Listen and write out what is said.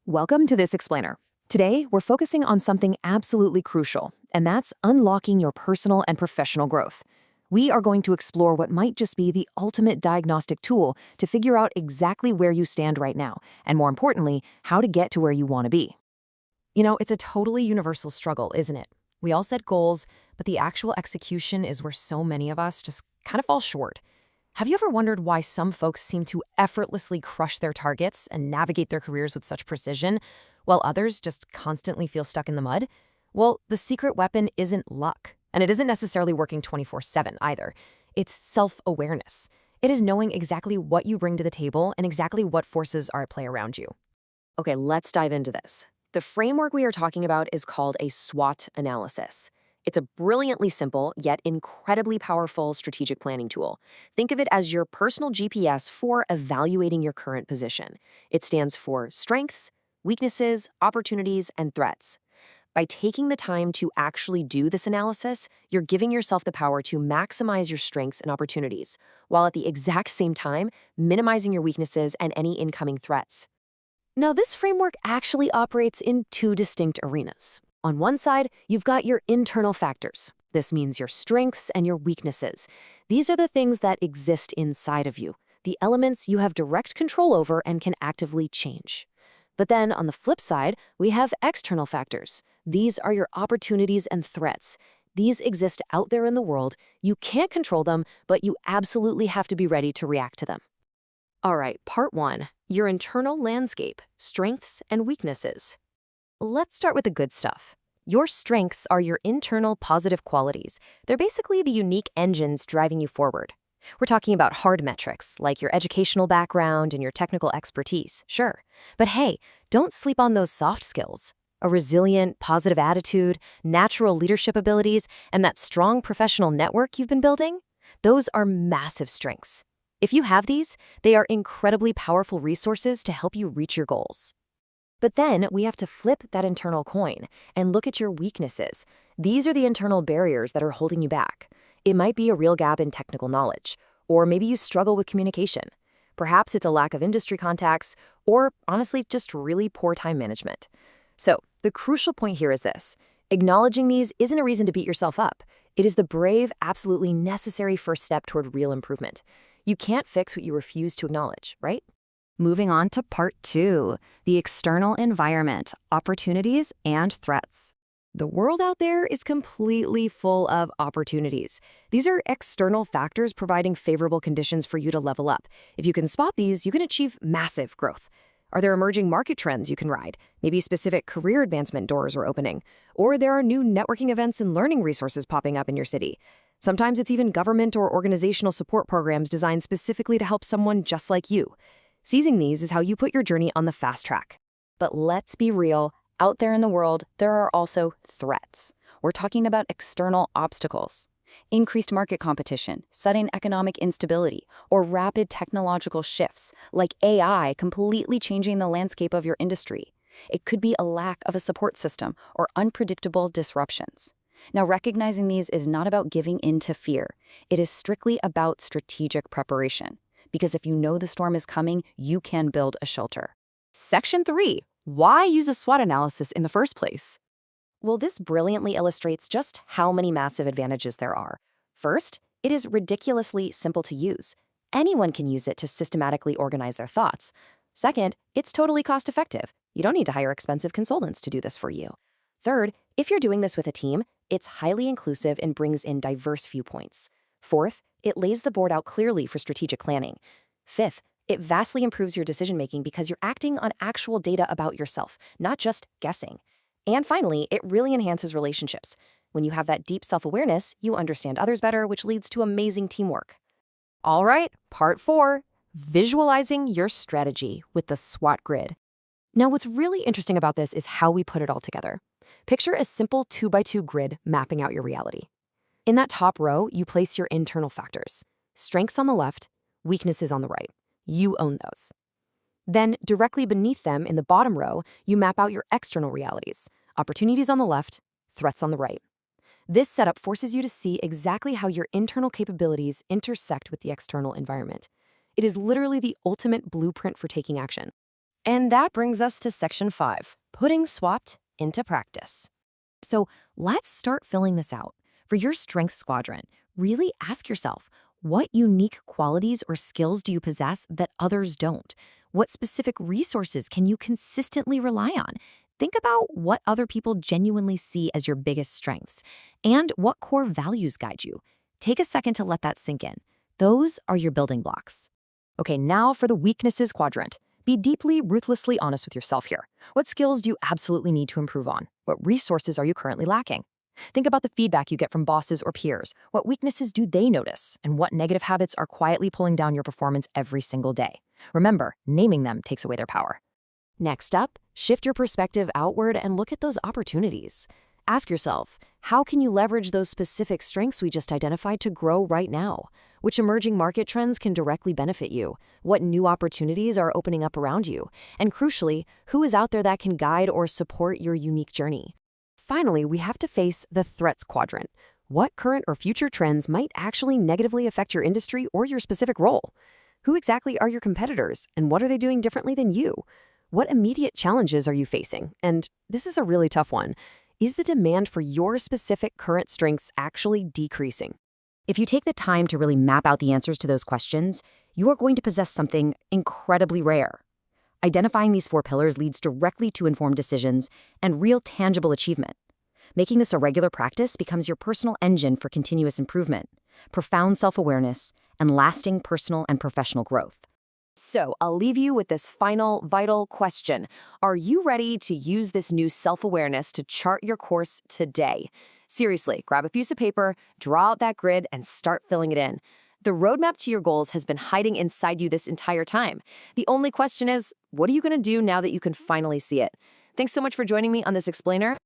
Welcome to this explainer. Today, we're focusing on something absolutely crucial, and that's unlocking your personal and professional growth. We are going to explore what might just be the ultimate diagnostic tool to figure out exactly where you stand right now, and more importantly, how to get to where you want to be. It's a totally universal struggle, isn't it? We all set goals, but the actual execution is where so many of us just kind of fall short. Have you ever wondered why some folks seem to effortlessly crush their targets and navigate their careers with such precision, while others just constantly feel stuck in the mud? Well, the secret weapon isn't luck, and it isn't necessarily working 24/7 either. It's self-awareness. It is knowing exactly what you bring to the table and exactly what forces are at play around you. Okay, let's dive into this. The framework we are talking about is called a SWOT analysis. It's a brilliantly simple, yet incredibly powerful strategic planning tool. Think of it as your personal GPS for evaluating your current position. It stands for strengths, weaknesses, opportunities, and threats. By taking the time to actually do this analysis, you're giving yourself the power to maximize your strengths and opportunities, while at the exact same time, minimizing your weaknesses and any incoming threats. Now, this framework actually operates in two distinct arenas. On one side, you've got your internal factors. This means your strengths and your weaknesses. These are the things that exist inside of you, the elements you have direct control over and can actively change. But then, on the flip side, we have external factors. These are your opportunities and threats. These exist out there in the world. You can't control them, but you absolutely have to be ready to react to them. All right, part one, your internal landscape, strengths and weaknesses. Let's start with the good stuff. Your strengths are your internal positive qualities. They're basically the unique engines driving you forward. We're talking about hard metrics, like your educational background and your technical expertise, sure. But hey, don't sleep on those soft skills. A resilient, positive attitude, natural leadership abilities, and that strong professional network you've been building, those are massive strengths. If you have these, they are incredibly powerful resources to help you reach your goals. But then we have to flip that internal coin and look at your weaknesses. These are the internal barriers that are holding you back. It might be a real gap in technical knowledge, or maybe you struggle with communication. Perhaps it's a lack of industry contacts, or honestly, just really poor time management. So the crucial point here is this. Acknowledging these isn't a reason to beat yourself up. It is the brave, absolutely necessary first step toward real improvement. You can't fix what you refuse to acknowledge, right? Moving on to part two, the external environment, opportunities and threats. The world out there is completely full of opportunities. These are external factors providing favorable conditions for you to level up. If you can spot these, you can achieve massive growth. Are there emerging market trends you can ride? Maybe specific career advancement doors are opening. Or there are new networking events and learning resources popping up in your city. Sometimes it's even government or organizational support programs designed specifically to help someone just like you. Seizing these is how you put your journey on the fast track. But let's be real, out there in the world, there are also threats. We're talking about external obstacles. Increased market competition, sudden economic instability, or rapid technological shifts, like AI completely changing the landscape of your industry. It could be a lack of a support system or unpredictable disruptions. Now, recognizing these is not about giving in to fear. It is strictly about strategic preparation. Because if you know the storm is coming, you can build a shelter. Section 3. Why use a SWOT analysis in the first place? Well, this brilliantly illustrates just how many massive advantages there are. First, it is ridiculously simple to use. Anyone can use it to systematically organize their thoughts. Second, it's totally cost-effective. You don't need to hire expensive consultants to do this for you. Third, if you're doing this with a team, it's highly inclusive and brings in diverse viewpoints. Fourth, it lays the board out clearly for strategic planning. Fifth, it vastly improves your decision-making because you're acting on actual data about yourself, not just guessing. And finally, it really enhances relationships. When you have that deep self-awareness, you understand others better, which leads to amazing teamwork. All right, part 4, visualizing your strategy with the SWOT grid. Now, what's really interesting about this is how we put it all together. Picture a simple 2x2 grid mapping out your reality. In that top row, you place your internal factors. Strengths on the left, weaknesses on the right. You own those. Then, directly beneath them in the bottom row, you map out your external realities. Opportunities on the left, threats on the right. This setup forces you to see exactly how your internal capabilities intersect with the external environment. It is literally the ultimate blueprint for taking action. And that brings us to Section 5, putting SWOT into practice. So let's start filling this out. For your strengths quadrant, really ask yourself, what unique qualities or skills do you possess that others don't? What specific resources can you consistently rely on? Think about what other people genuinely see as your biggest strengths, and what core values guide you. Take a second to let that sink in. Those are your building blocks. Okay, now for the weaknesses quadrant. Be deeply, ruthlessly honest with yourself here. What skills do you absolutely need to improve on? What resources are you currently lacking? Think about the feedback you get from bosses or peers. What weaknesses do they notice? And what negative habits are quietly pulling down your performance every single day? Remember, naming them takes away their power. Next up, shift your perspective outward and look at those opportunities. Ask yourself, how can you leverage those specific strengths we just identified to grow right now? Which emerging market trends can directly benefit you? What new opportunities are opening up around you? And crucially, who is out there that can guide or support your unique journey? Finally, we have to face the threats quadrant. What current or future trends might actually negatively affect your industry or your specific role? Who exactly are your competitors, and what are they doing differently than you? What immediate challenges are you facing? And this is a really tough one. Is the demand for your specific current strengths actually decreasing? If you take the time to really map out the answers to those questions, you are going to possess something incredibly rare. Identifying these 4 pillars leads directly to informed decisions and real tangible achievement. Making this a regular practice becomes your personal engine for continuous improvement, profound self-awareness, and lasting personal and professional growth. So I'll leave you with this final, vital question. Are you ready to use this new self-awareness to chart your course today? Seriously, grab a piece of paper, draw out that grid, and start filling it in. The roadmap to your goals has been hiding inside you this entire time. The only question is, what are you going to do now that you can finally see it? Thanks so much for joining me on this explainer.